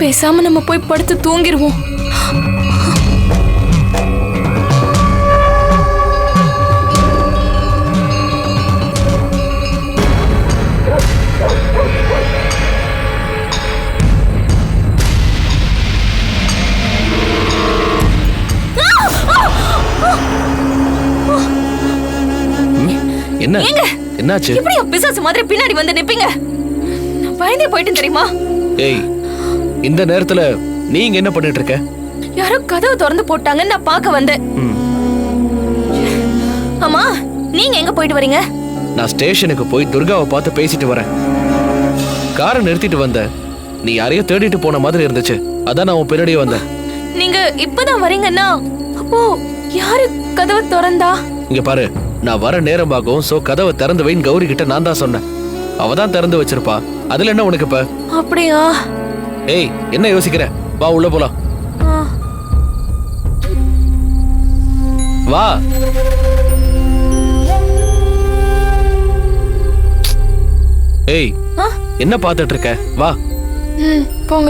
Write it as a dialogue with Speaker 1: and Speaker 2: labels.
Speaker 1: பேசாம நம்ம போய் படுத்து தூங்கிடுவோம்.
Speaker 2: என்ன என்னாச்சு?
Speaker 1: எப்படி பிசாசு மாதிரி பின்னாடி வந்து நிப்பீங்க? நான் பயந்தே போயிட்டேன் தெரியுமா?
Speaker 2: ஏய், இந்த நேரத்துல நீங்க என்ன பண்ணிட்டு இருக்க?
Speaker 1: யாரோ கதவு திறந்து போட்டாங்கன்னு நான் பார்க்க வந்தேன். அம்மா, நீங்க எங்க போயிட்டு வரீங்க?
Speaker 2: நான் ஸ்டேஷனுக்கு போய் துர்காவை பார்த்து பேசிட்டு வரேன். காரை நிறுத்திட்டு வந்தேன். நீ யாரையோ தேடிட்டு போன மாதிரி இருந்துச்சு. அதான் நான் உன் பின்னாடியே வந்தேன்.
Speaker 1: நீங்க இப்பதான் வரீங்கன்னா அப்போ யாரு கதவை திறந்தா?
Speaker 2: இங்க பாரு, நான் வர நேரமாகும். சோ கதவை திறந்து வைன்னு கௌரி கிட்ட நான் தான் சொன்னேன். அவ தான் திறந்து வச்சிருப்பா. அதுல என்ன உனக்கு இப்ப?
Speaker 1: அப்படியா?
Speaker 2: ஏய், என்ன யோசிக்கிற? வா உள்ள போலாம். வா. ஏய், என்ன பாத்துட்டு இருக்க? வா.
Speaker 1: போங்க.